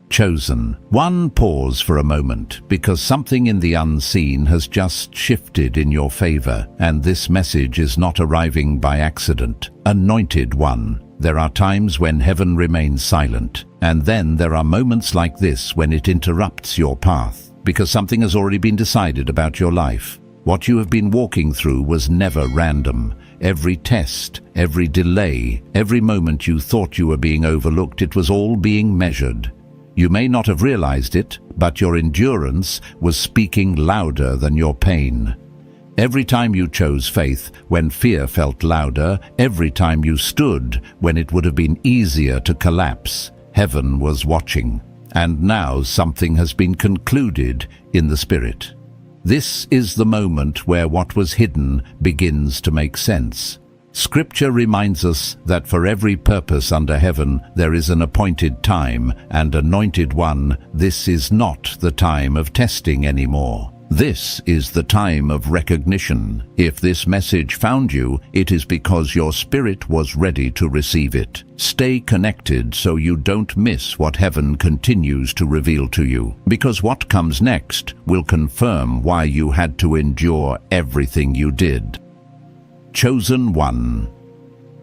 Chosen one, pause for a moment, because something in the unseen has just shifted in your favor, and this message is not arriving by accident. Anointed one, there are times when heaven remains silent, and then there are moments like this when it interrupts your path, because something has already been decided about your life. What you have been walking through was never random. Every test, every delay, every moment you thought you were being overlooked, it was all being measured. You may not have realized it, but your endurance was speaking louder than your pain. Every time you chose faith when fear felt louder, every time you stood when it would have been easier to collapse, heaven was watching. And now something has been concluded in the spirit. This is the moment where what was hidden begins to make sense. Scripture reminds us that for every purpose under heaven there is an appointed time, and anointed one, this is not the time of testing anymore. This is the time of recognition. If this message found you, it is because your spirit was ready to receive it. Stay connected so you don't miss what heaven continues to reveal to you, because what comes next will confirm why you had to endure everything you did. Chosen one.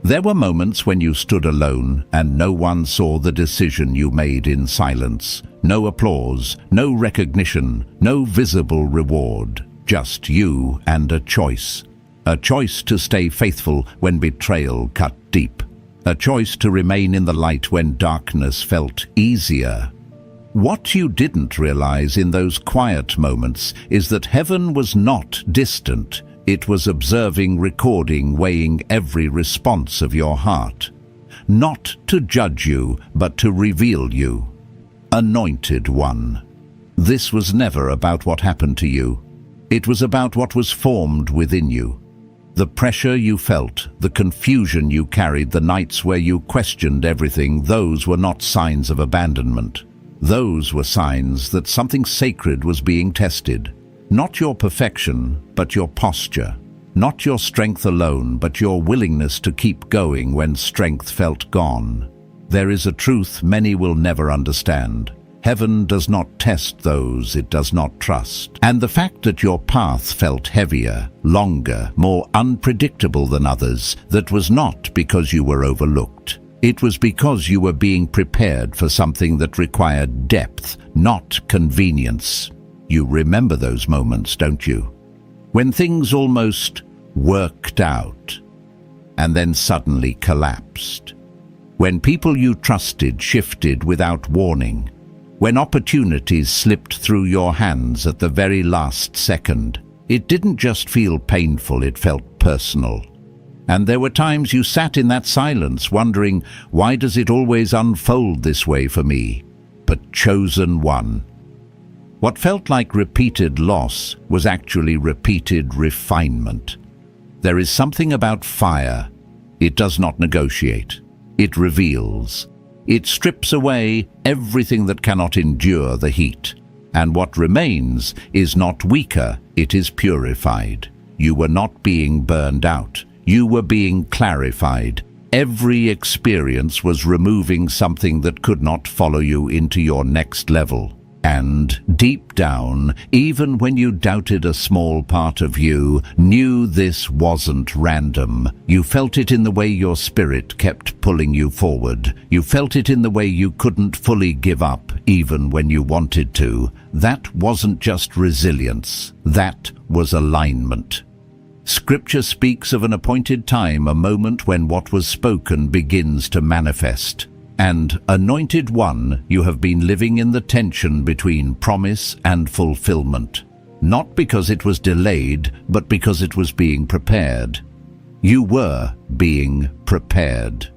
There were moments when you stood alone and no one saw the decision you made in silence. No applause, no recognition, no visible reward. Just you and a choice. A choice to stay faithful when betrayal cut deep. A choice to remain in the light when darkness felt easier. What you didn't realize in those quiet moments is that heaven was not distant. It was observing, recording, weighing every response of your heart. Not to judge you, but to reveal you. Anointed one. This was never about what happened to you. It was about what was formed within you. The pressure you felt, the confusion you carried, the nights where you questioned everything, those were not signs of abandonment. Those were signs that something sacred was being tested. Not your perfection, but your posture. Not your strength alone, but your willingness to keep going when strength felt gone. There is a truth many will never understand. Heaven does not test those it does not trust. And the fact that your path felt heavier, longer, more unpredictable than others, that was not because you were overlooked. It was because you were being prepared for something that required depth, not convenience. You remember those moments, don't you? When things almost worked out and then suddenly collapsed. When people you trusted shifted without warning. When opportunities slipped through your hands at the very last second. It didn't just feel painful, it felt personal. And there were times you sat in that silence wondering, why does it always unfold this way for me? But chosen one. What felt like repeated loss was actually repeated refinement. There is something about fire. It does not negotiate. It reveals. It strips away everything that cannot endure the heat. And what remains is not weaker, it is purified. You were not being burned out. You were being clarified. Every experience was removing something that could not follow you into your next level. And deep down, even when you doubted a small part of you, knew this wasn't random. You felt it in the way your spirit kept pulling you forward. You felt it in the way you couldn't fully give up, even when you wanted to. That wasn't just resilience. That was alignment. Scripture speaks of an appointed time, a moment when what was spoken begins to manifest. And, anointed one, you have been living in the tension between promise and fulfillment. Not because it was delayed, but because it was being prepared. You were being prepared.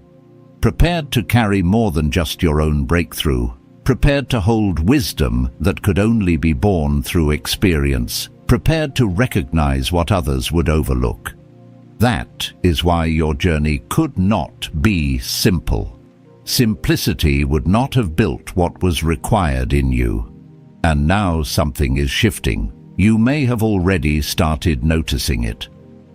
Prepared to carry more than just your own breakthrough. Prepared to hold wisdom that could only be born through experience. Prepared to recognize what others would overlook. That is why your journey could not be simple. Simplicity would not have built what was required in you. And now something is shifting. You may have already started noticing it.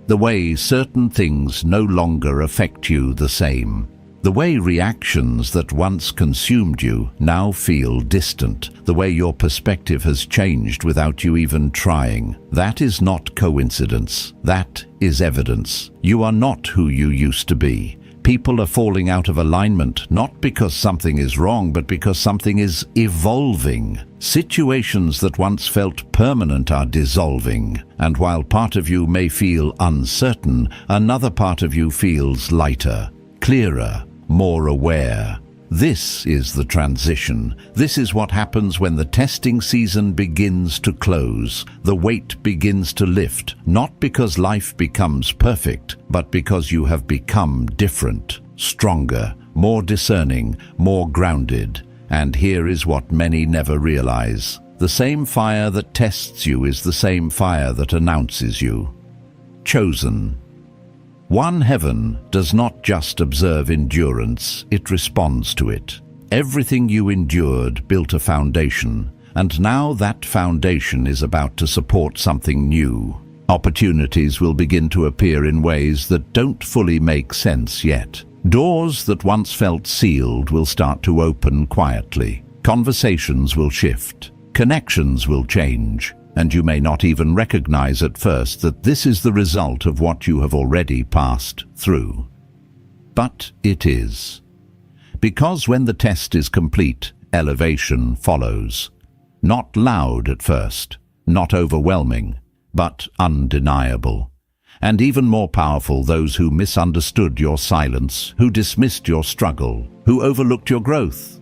The way certain things no longer affect you the same. The way reactions that once consumed you now feel distant. The way your perspective has changed without you even trying. That is not coincidence. That is evidence. You are not who you used to be. People are falling out of alignment, not because something is wrong, but because something is evolving. Situations that once felt permanent are dissolving. And while part of you may feel uncertain, another part of you feels lighter, clearer, more aware. This is the transition. This is what happens when the testing season begins to close. The weight begins to lift, not because life becomes perfect, but because you have become different, stronger, more discerning, more grounded. And here is what many never realize. The same fire that tests you is the same fire that announces you. Chosen. One heaven does not just observe endurance, it responds to it. Everything you endured built a foundation, and now that foundation is about to support something new. Opportunities will begin to appear in ways that don't fully make sense yet. Doors that once felt sealed will start to open quietly. Conversations will shift. Connections will change. And you may not even recognize at first that this is the result of what you have already passed through. But it is. Because when the test is complete, elevation follows. Not loud at first, not overwhelming, but undeniable. And even more powerful, those who misunderstood your silence, who dismissed your struggle, who overlooked your growth.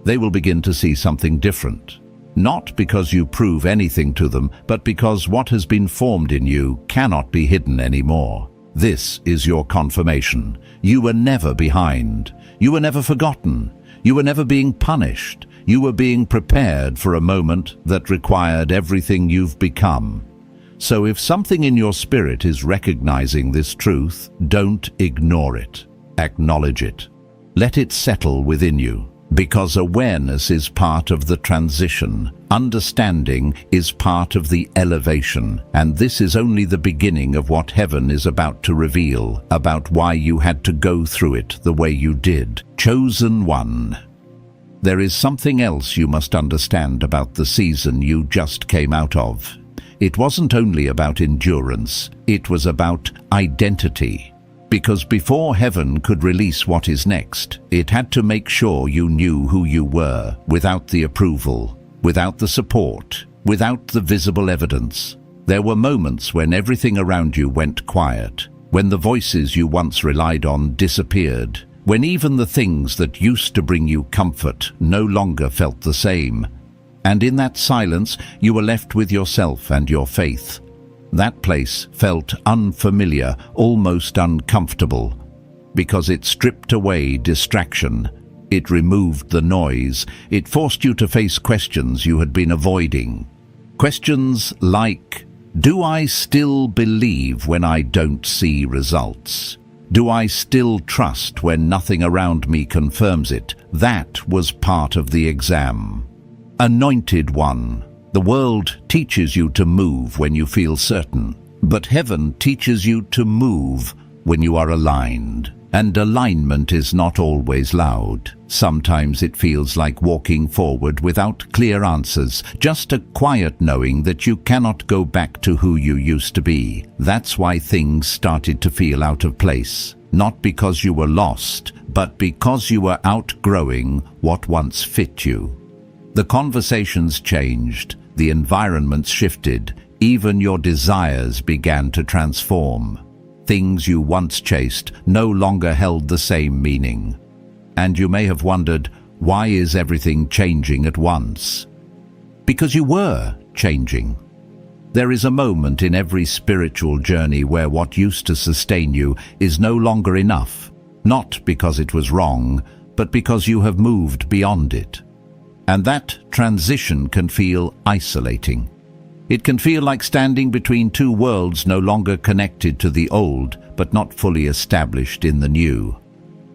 They will begin to see something different. Not because you prove anything to them, but because what has been formed in you cannot be hidden anymore. This is your confirmation. You were never behind. You were never forgotten. You were never being punished. You were being prepared for a moment that required everything you've become. So if something in your spirit is recognizing this truth, don't ignore it. Acknowledge it. Let it settle within you. Because awareness is part of the transition, understanding is part of the elevation, and this is only the beginning of what heaven is about to reveal, about why you had to go through it the way you did. Chosen one. There is something else you must understand about the season you just came out of. It wasn't only about endurance, it was about identity. Because before heaven could release what is next, it had to make sure you knew who you were, without the approval, without the support, without the visible evidence. There were moments when everything around you went quiet, when the voices you once relied on disappeared, when even the things that used to bring you comfort no longer felt the same. And in that silence, you were left with yourself and your faith. That place felt unfamiliar, almost uncomfortable, because it stripped away distraction. It removed the noise. It forced you to face questions you had been avoiding. Questions like, do I still believe when I don't see results? Do I still trust when nothing around me confirms it? That was part of the exam. Anointed one. The world teaches you to move when you feel certain, but heaven teaches you to move when you are aligned. And alignment is not always loud. Sometimes it feels like walking forward without clear answers, just a quiet knowing that you cannot go back to who you used to be. That's why things started to feel out of place. Not because you were lost, but because you were outgrowing what once fit you. The conversations changed. The environments shifted, even your desires began to transform. Things you once chased no longer held the same meaning. And you may have wondered, why is everything changing at once? Because you were changing. There is a moment in every spiritual journey where what used to sustain you is no longer enough, not because it was wrong, but because you have moved beyond it. And that transition can feel isolating. It can feel like standing between two worlds no longer connected to the old, but not fully established in the new.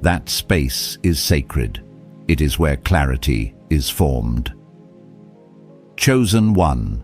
That space is sacred. It is where clarity is formed. Chosen one.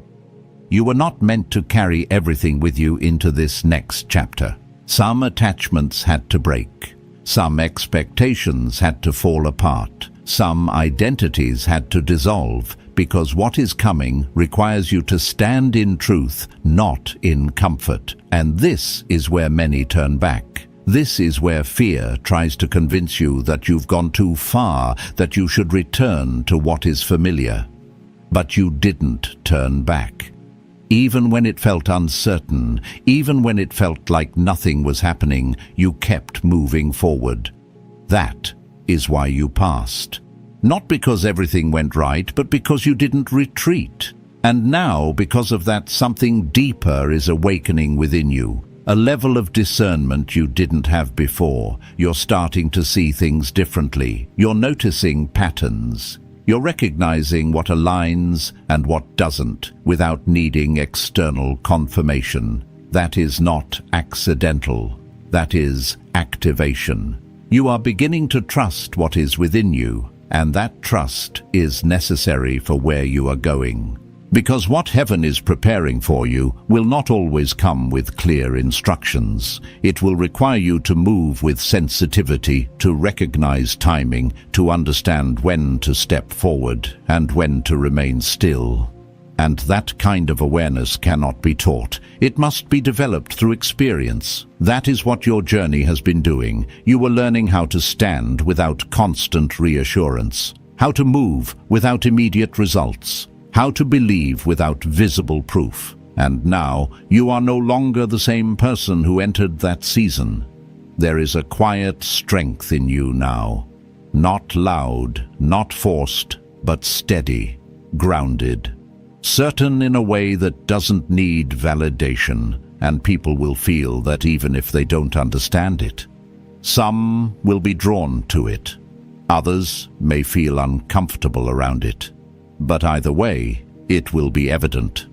You were not meant to carry everything with you into this next chapter. Some attachments had to break. Some expectations had to fall apart. Some identities had to dissolve, because what is coming requires you to stand in truth, not in comfort. And this is where many turn back. This is where fear tries to convince you that you've gone too far, that you should return to what is familiar. But you didn't turn back. Even when it felt uncertain, even when it felt like nothing was happening, you kept moving forward. That is why you passed. Not because everything went right, but because you didn't retreat. And now, because of that, something deeper is awakening within you. A level of discernment you didn't have before. You're starting to see things differently. You're noticing patterns. You're recognizing what aligns and what doesn't without needing external confirmation. That is not accidental. That is activation. You are beginning to trust what is within you, and that trust is necessary for where you are going. Because what heaven is preparing for you will not always come with clear instructions. It will require you to move with sensitivity, to recognize timing, to understand when to step forward and when to remain still. And that kind of awareness cannot be taught. It must be developed through experience. That is what your journey has been doing. You were learning how to stand without constant reassurance, how to move without immediate results, how to believe without visible proof. And now, you are no longer the same person who entered that season. There is a quiet strength in you now. Not loud, not forced, but steady, grounded. Certain in a way that doesn't need validation, and people will feel that even if they don't understand it. Some will be drawn to it. Others may feel uncomfortable around it. But either way, it will be evident.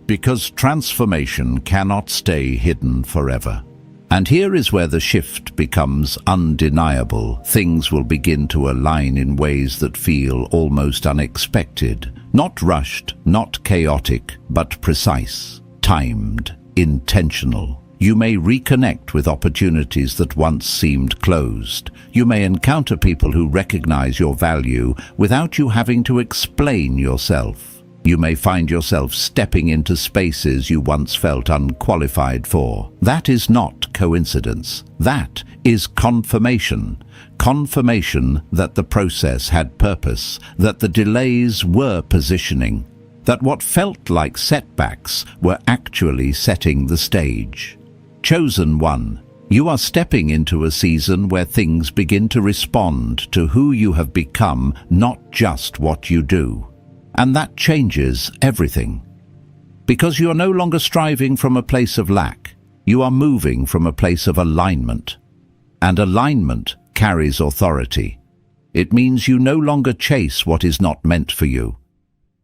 Because transformation cannot stay hidden forever. And here is where the shift becomes undeniable. Things will begin to align in ways that feel almost unexpected. Not rushed, not chaotic, but precise, timed, intentional. You may reconnect with opportunities that once seemed closed. You may encounter people who recognize your value without you having to explain yourself. You may find yourself stepping into spaces you once felt unqualified for. That is not coincidence. That is confirmation. Confirmation that the process had purpose, that the delays were positioning, that what felt like setbacks were actually setting the stage. Chosen one, you are stepping into a season where things begin to respond to who you have become, not just what you do. And that changes everything. Because you are no longer striving from a place of lack, you are moving from a place of alignment. And alignment carries authority. It means you no longer chase what is not meant for you.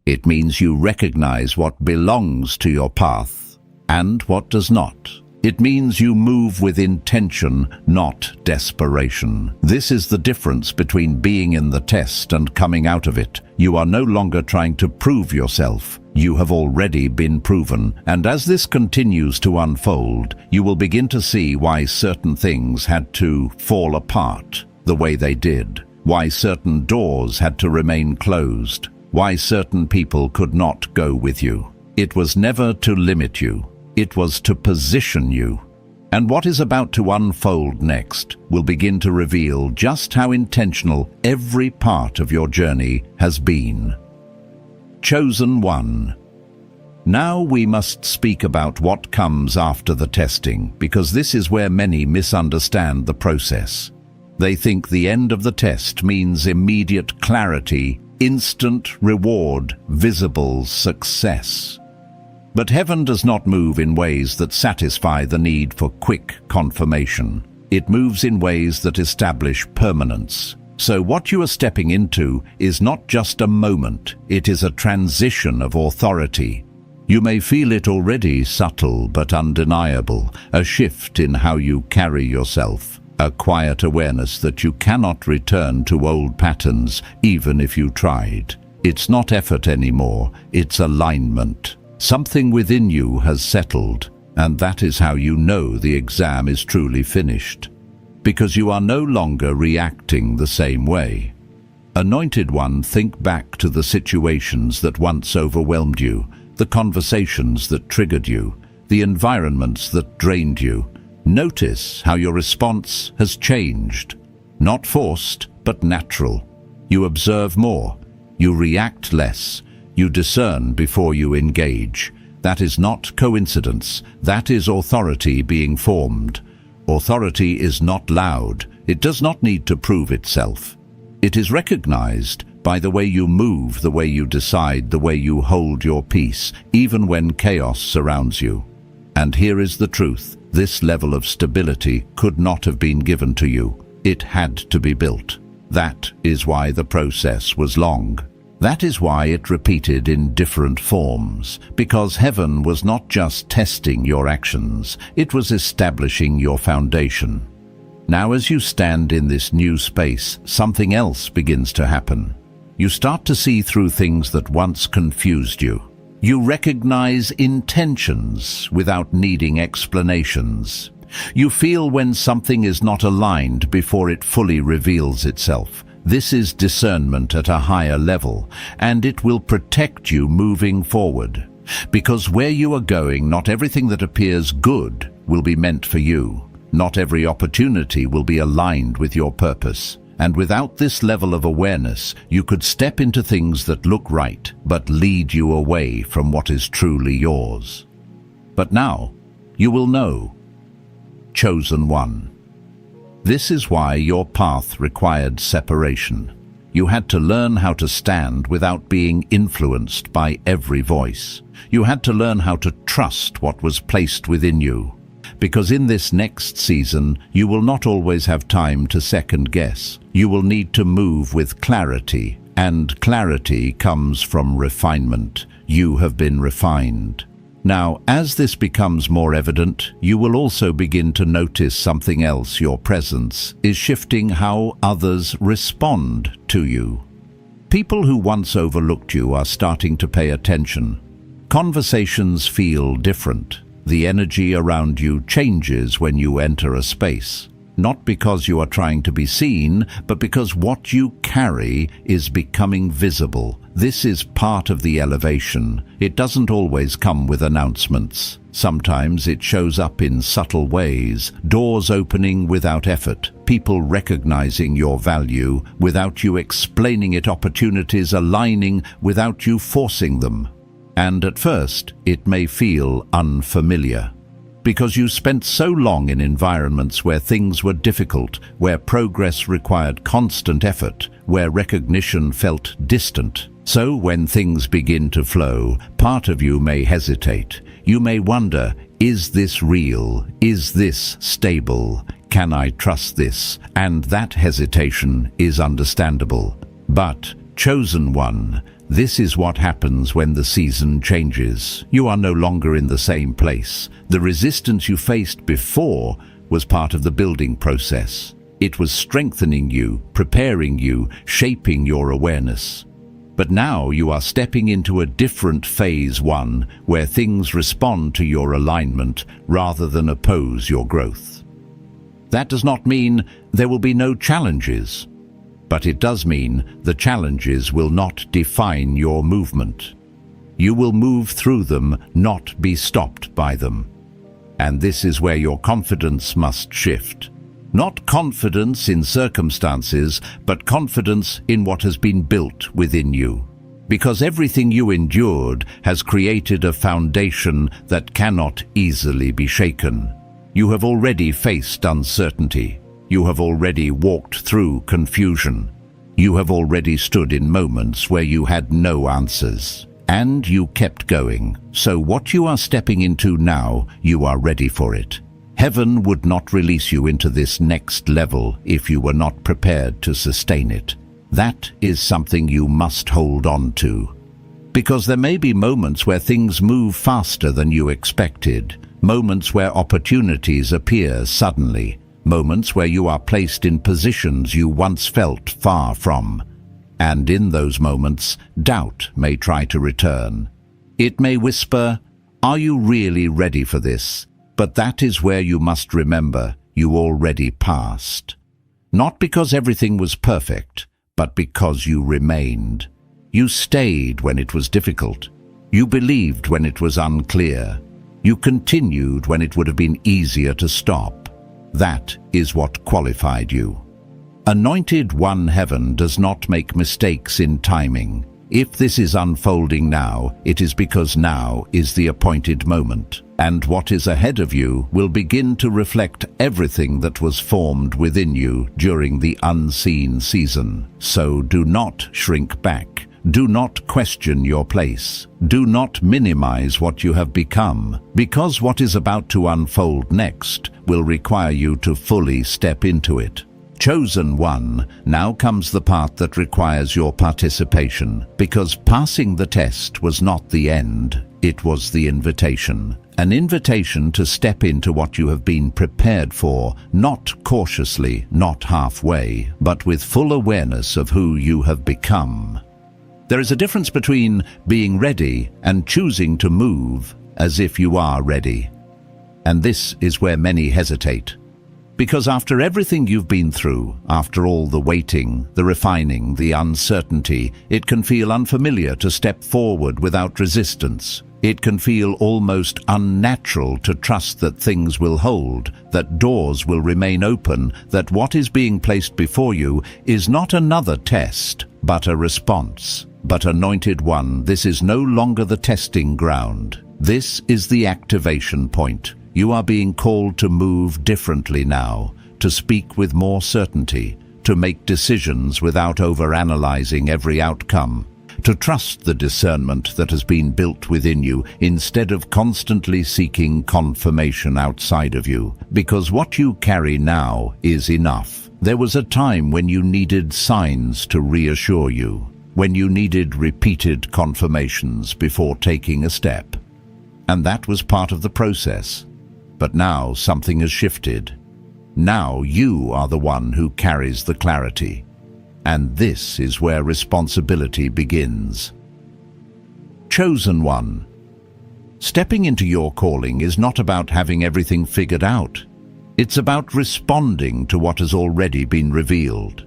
It means you recognize what belongs to your path and what does not. It means you move with intention, not desperation. This is the difference between being in the test and coming out of it. You are no longer trying to prove yourself. You have already been proven. And as this continues to unfold, you will begin to see why certain things had to fall apart the way they did, why certain doors had to remain closed, why certain people could not go with you. It was never to limit you. It was to position you. And what is about to unfold next will begin to reveal just how intentional every part of your journey has been. Chosen one. Now we must speak about what comes after the testing, because this is where many misunderstand the process. They think the end of the test means immediate clarity, instant reward, visible success. But heaven does not move in ways that satisfy the need for quick confirmation. It moves in ways that establish permanence. So what you are stepping into is not just a moment, it is a transition of authority. You may feel it already, subtle but undeniable, a shift in how you carry yourself, a quiet awareness that you cannot return to old patterns even if you tried. It's not effort anymore, it's alignment. Something within you has settled, and that is how you know the exam is truly finished. because you are no longer reacting the same way. Anointed One, think back to the situations that once overwhelmed you, the conversations that triggered you, the environments that drained you. Notice how your response has changed. Not forced, but natural. You observe more. You react less. You discern before you engage. That is not coincidence. That is authority being formed. Authority is not loud. It does not need to prove itself. It is recognized by the way you move, the way you decide, the way you hold your peace, even when chaos surrounds you. And here is the truth. This level of stability could not have been given to you. It had to be built. That is why the process was long. That is why it repeated in different forms, because heaven was not just testing your actions, it was establishing your foundation. Now, as you stand in this new space, something else begins to happen. You start to see through things that once confused you. You recognize intentions without needing explanations. You feel when something is not aligned before it fully reveals itself. This is discernment at a higher level, and it will protect you moving forward. Because where you are going, not everything that appears good will be meant for you. Not every opportunity will be aligned with your purpose. And without this level of awareness, you could step into things that look right, but lead you away from what is truly yours. But now, you will know. Chosen One. This is why your path required separation. You had to learn how to stand without being influenced by every voice. You had to learn how to trust what was placed within you. Because in this next season, you will not always have time to second guess. You will need to move with clarity, and clarity comes from refinement. You have been refined. Now, as this becomes more evident, you will also begin to notice something else. Your presence is shifting how others respond to you. People who once overlooked you are starting to pay attention. Conversations feel different. The energy around you changes when you enter a space. Not because you are trying to be seen, but because what you carry is becoming visible. This is part of the elevation. It doesn't always come with announcements. Sometimes it shows up in subtle ways, doors opening without effort, people recognizing your value without you explaining it, opportunities aligning without you forcing them. And at first, it may feel unfamiliar. Because you spent so long in environments where things were difficult, where progress required constant effort, where recognition felt distant. So when things begin to flow, part of you may hesitate. You may wonder, is this real? Is this stable? Can I trust this? And that hesitation is understandable. But, Chosen One, this is what happens when the season changes. You are no longer in the same place. The resistance you faced before was part of the building process. It was strengthening you, preparing you, shaping your awareness. But now you are stepping into a different phase, one where things respond to your alignment rather than oppose your growth. That does not mean there will be no challenges. But it does mean the challenges will not define your movement. You will move through them, not be stopped by them. And this is where your confidence must shift. Not confidence in circumstances, but confidence in what has been built within you. Because everything you endured has created a foundation that cannot easily be shaken. You have already faced uncertainty. You have already walked through confusion. You have already stood in moments where you had no answers. And you kept going. So what you are stepping into now, you are ready for it. Heaven would not release you into this next level if you were not prepared to sustain it. That is something you must hold on to. Because there may be moments where things move faster than you expected. Moments where opportunities appear suddenly. Moments where you are placed in positions you once felt far from. And in those moments, doubt may try to return. It may whisper, "Are you really ready for this?" But that is where you must remember, you already passed. Not because everything was perfect, but because you remained. You stayed when it was difficult. You believed when it was unclear. You continued when it would have been easier to stop. That is what qualified you. Anointed One Heaven does not make mistakes in timing. If this is unfolding now, it is because now is the appointed moment, and what is ahead of you will begin to reflect everything that was formed within you during the unseen season. So do not shrink back. Do not question your place. Do not minimize what you have become, because what is about to unfold next will require you to fully step into it. Chosen one, now comes the part that requires your participation, because passing the test was not the end, it was the invitation. An invitation to step into what you have been prepared for, not cautiously, not halfway, but with full awareness of who you have become. There is a difference between being ready and choosing to move as if you are ready. And this is where many hesitate. Because after everything you've been through, after all the waiting, the refining, the uncertainty, it can feel unfamiliar to step forward without resistance. It can feel almost unnatural to trust that things will hold, that doors will remain open, that what is being placed before you is not another test, but a response. But Anointed One, this is no longer the testing ground. This is the activation point. You are being called to move differently now, to speak with more certainty, to make decisions without overanalyzing every outcome, to trust the discernment that has been built within you instead of constantly seeking confirmation outside of you, because what you carry now is enough. There was a time when you needed signs to reassure you, when you needed repeated confirmations before taking a step. And that was part of the process. But now something has shifted. Now you are the one who carries the clarity. And this is where responsibility begins. Chosen one. Stepping into your calling is not about having everything figured out. It's about responding to what has already been revealed.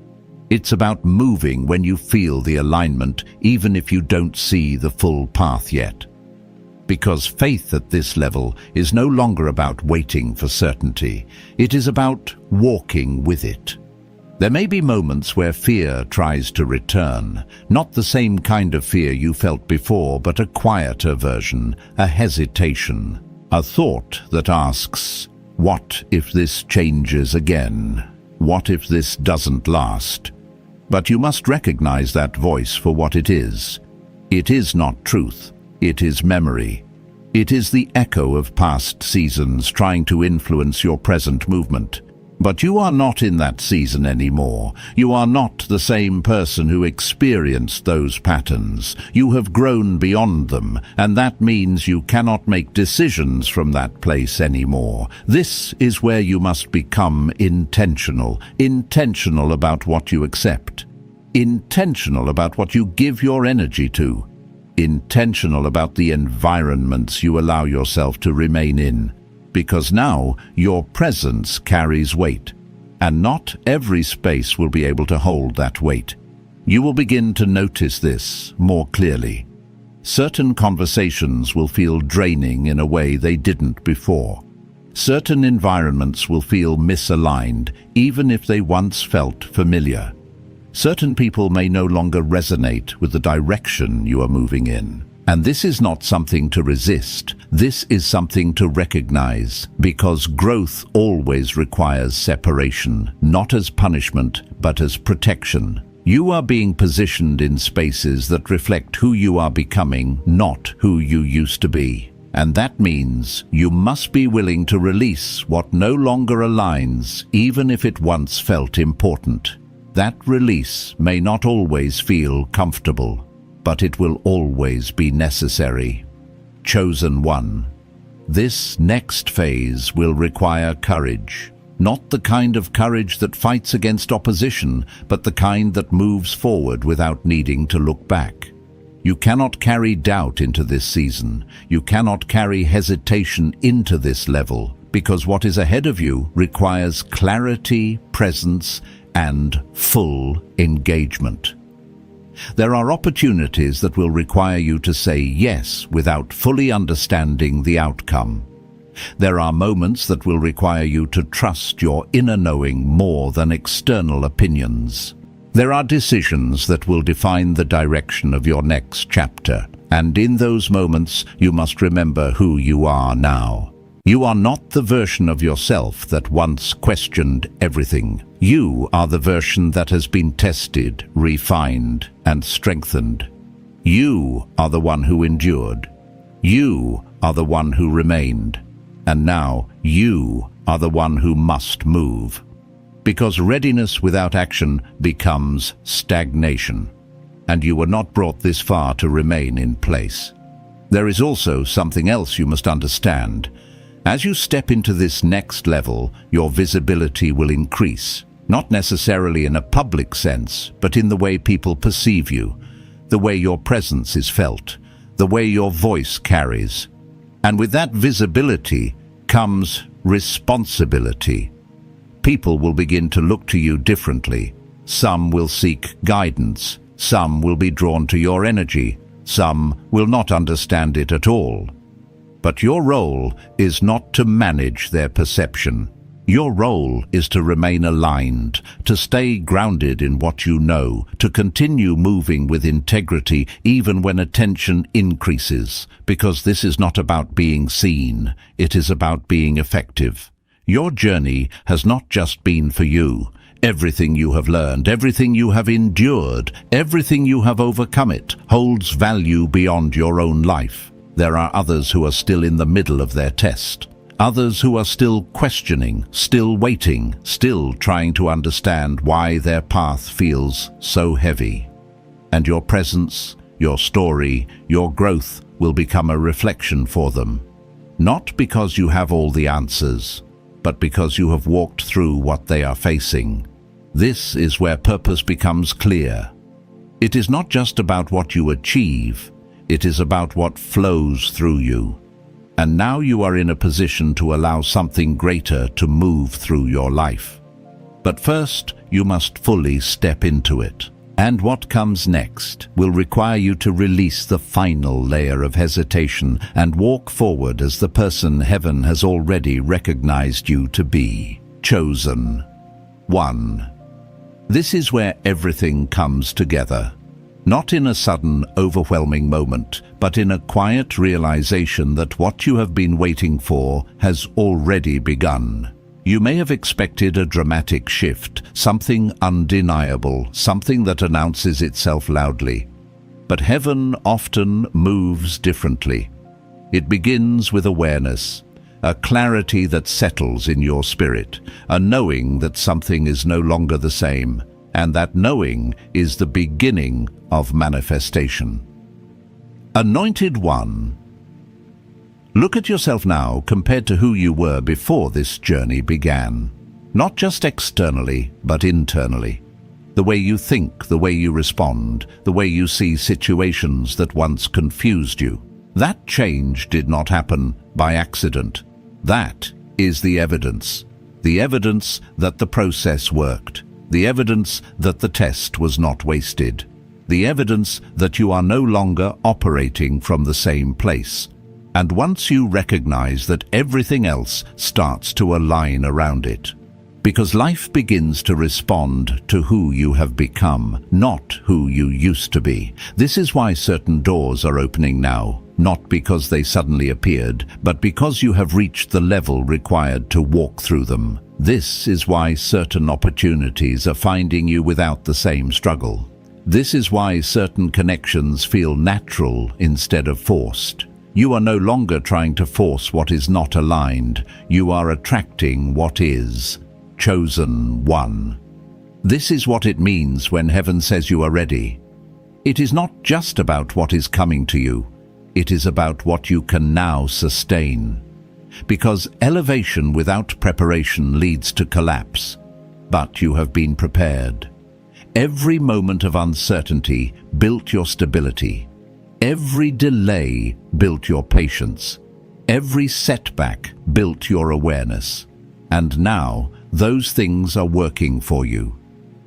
It's about moving when you feel the alignment, even if you don't see the full path yet. Because faith at this level is no longer about waiting for certainty. It is about walking with it. There may be moments where fear tries to return, not the same kind of fear you felt before, but a quieter version, a hesitation, a thought that asks, what if this changes again? What if this doesn't last? But you must recognize that voice for what it is. It is not truth. It is memory. It is the echo of past seasons trying to influence your present movement. But you are not in that season anymore. You are not the same person who experienced those patterns. You have grown beyond them, and that means you cannot make decisions from that place anymore. This is where you must become intentional about what you accept, intentional about what you give your energy to, intentional about the environments you allow yourself to remain in, because now your presence carries weight, and not every space will be able to hold that weight. You will begin to notice this more clearly. Certain conversations will feel draining in a way they didn't before. Certain environments will feel misaligned, even if they once felt familiar. Certain people may no longer resonate with the direction you are moving in. And this is not something to resist. This is something to recognize, because growth always requires separation, not as punishment, but as protection. You are being positioned in spaces that reflect who you are becoming, not who you used to be. And that means you must be willing to release what no longer aligns, even if it once felt important. That release may not always feel comfortable, but it will always be necessary. Chosen one. This next phase will require courage. Not the kind of courage that fights against opposition, but the kind that moves forward without needing to look back. You cannot carry doubt into this season. You cannot carry hesitation into this level, because what is ahead of you requires clarity, presence, and full engagement. There are opportunities that will require you to say yes without fully understanding the outcome. There are moments that will require you to trust your inner knowing more than external opinions. There are decisions that will define the direction of your next chapter, and in those moments you must remember who you are now. You are not the version of yourself that once questioned everything. You are the version that has been tested, refined, and strengthened. You are the one who endured. You are the one who remained. And now you are the one who must move. Because readiness without action becomes stagnation. And you were not brought this far to remain in place. There is also something else you must understand. As you step into this next level, your visibility will increase, not necessarily in a public sense, but in the way people perceive you, the way your presence is felt, the way your voice carries. And with that visibility comes responsibility. People will begin to look to you differently. Some will seek guidance, some will be drawn to your energy, some will not understand it at all. But your role is not to manage their perception. Your role is to remain aligned, to stay grounded in what you know, to continue moving with integrity even when attention increases, because this is not about being seen, it is about being effective. Your journey has not just been for you. Everything you have learned, everything you have endured, everything you have overcome it holds value beyond your own life. There are others who are still in the middle of their test. Others who are still questioning, still waiting, still trying to understand why their path feels so heavy. And your presence, your story, your growth will become a reflection for them. Not because you have all the answers, but because you have walked through what they are facing. This is where purpose becomes clear. It is not just about what you achieve, it is about what flows through you. And now you are in a position to allow something greater to move through your life. But first, you must fully step into it. And what comes next will require you to release the final layer of hesitation and walk forward as the person heaven has already recognized you to be. Chosen. 1. This is where everything comes together. Not in a sudden, overwhelming moment, but in a quiet realization that what you have been waiting for has already begun. You may have expected a dramatic shift, something undeniable, something that announces itself loudly. But heaven often moves differently. It begins with awareness, a clarity that settles in your spirit, a knowing that something is no longer the same, and that knowing is the beginning of manifestation. Anointed One. Look at yourself now compared to who you were before this journey began. Not just externally, but internally. The way you think, the way you respond, the way you see situations that once confused you. That change did not happen by accident. That is the evidence. The evidence that the process worked. The evidence that the test was not wasted. The evidence that you are no longer operating from the same place. And once you recognize that, everything else starts to align around it. Because life begins to respond to who you have become, not who you used to be. This is why certain doors are opening now, not because they suddenly appeared, but because you have reached the level required to walk through them. This is why certain opportunities are finding you without the same struggle. This is why certain connections feel natural instead of forced. You are no longer trying to force what is not aligned. You are attracting what is. Chosen One. This is what it means when heaven says you are ready. It is not just about what is coming to you. It is about what you can now sustain. Because elevation without preparation leads to collapse. But you have been prepared. Every moment of uncertainty built your stability. Every delay built your patience. Every setback built your awareness. And now, those things are working for you.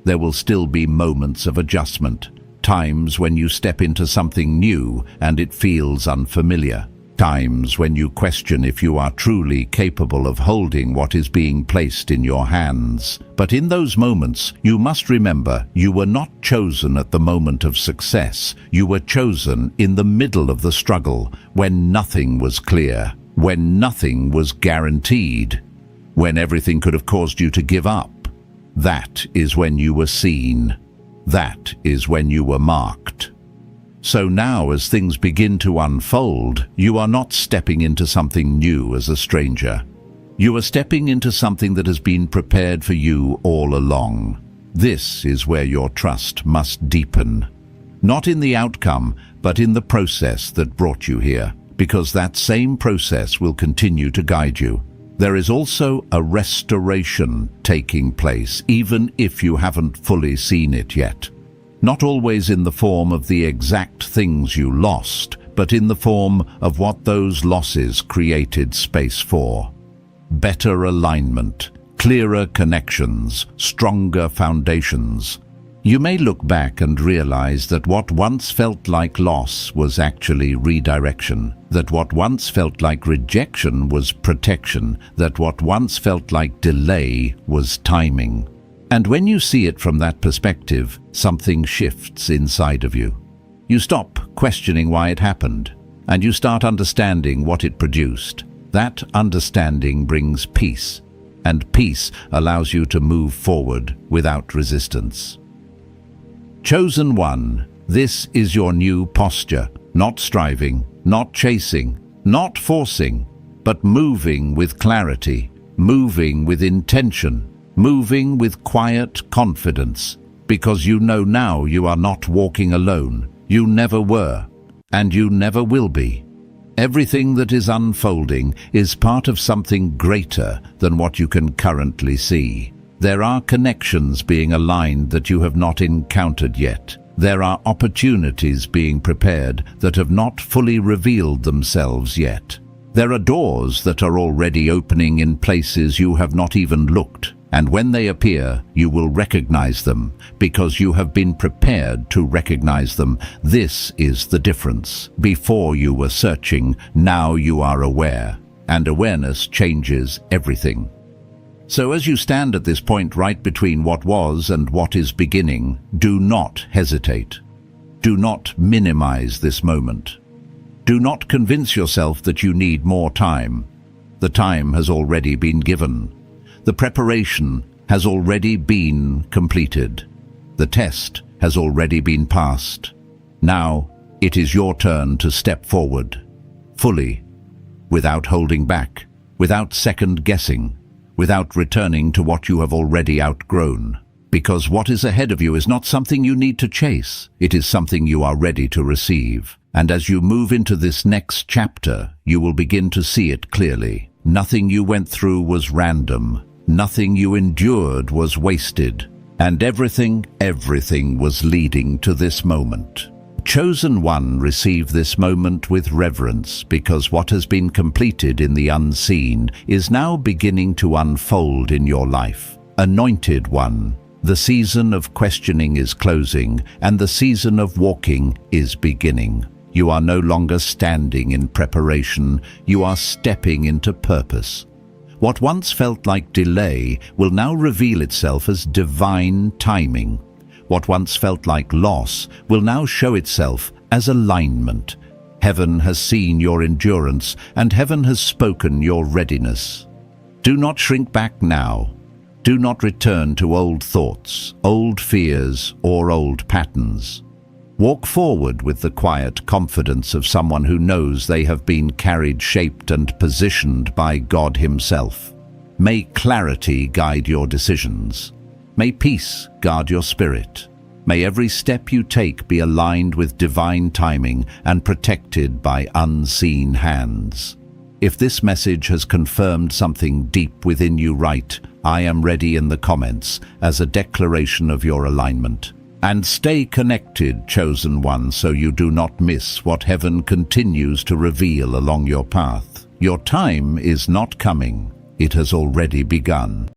There will still be moments of adjustment, times when you step into something new and it feels unfamiliar, times when you question if you are truly capable of holding what is being placed in your hands. But in those moments, you must remember you were not chosen at the moment of success. You were chosen in the middle of the struggle, when nothing was clear, when nothing was guaranteed, when everything could have caused you to give up. That is when you were seen. That is when you were marked. So now, as things begin to unfold, you are not stepping into something new as a stranger. You are stepping into something that has been prepared for you all along. This is where your trust must deepen. Not in the outcome, but in the process that brought you here, because that same process will continue to guide you. There is also a restoration taking place, even if you haven't fully seen it yet. Not always in the form of the exact things you lost, but in the form of what those losses created space for. Better alignment, clearer connections, stronger foundations. You may look back and realize that what once felt like loss was actually redirection, that what once felt like rejection was protection, that what once felt like delay was timing. And when you see it from that perspective, something shifts inside of you. You stop questioning why it happened, and you start understanding what it produced. That understanding brings peace, and peace allows you to move forward without resistance. Chosen one, this is your new posture, not striving, not chasing, not forcing, but moving with clarity, moving with intention, moving with quiet confidence, because you know now you are not walking alone. You never were, and you never will be. Everything that is unfolding is part of something greater than what you can currently see. There are connections being aligned that you have not encountered yet. There are opportunities being prepared that have not fully revealed themselves yet. There are doors that are already opening in places you have not even looked, and when they appear, you will recognize them because you have been prepared to recognize them. This is the difference. Before you were searching, now you are aware, and awareness changes everything. So as you stand at this point right between what was and what is beginning, do not hesitate. Do not minimize this moment. Do not convince yourself that you need more time. The time has already been given. The preparation has already been completed. The test has already been passed. Now it is your turn to step forward, fully, without holding back, without second-guessing, without returning to what you have already outgrown. Because what is ahead of you is not something you need to chase. It is something you are ready to receive. And as you move into this next chapter, you will begin to see it clearly. Nothing you went through was random. Nothing you endured was wasted. And everything was leading to this moment. Chosen one, receive this moment with reverence, because what has been completed in the unseen is now beginning to unfold in your life. Anointed one, the season of questioning is closing, and the season of walking is beginning. You are no longer standing in preparation, you are stepping into purpose. What once felt like delay will now reveal itself as divine timing. What once felt like loss will now show itself as alignment. Heaven has seen your endurance, and heaven has spoken your readiness. Do not shrink back now. Do not return to old thoughts, old fears, or old patterns. Walk forward with the quiet confidence of someone who knows they have been carried, shaped, and positioned by God Himself. May clarity guide your decisions. May peace guard your spirit. May every step you take be aligned with divine timing and protected by unseen hands. If this message has confirmed something deep within you, write "I am ready" in the comments as a declaration of your alignment. And stay connected, chosen one, so you do not miss what heaven continues to reveal along your path. Your time is not coming. It has already begun.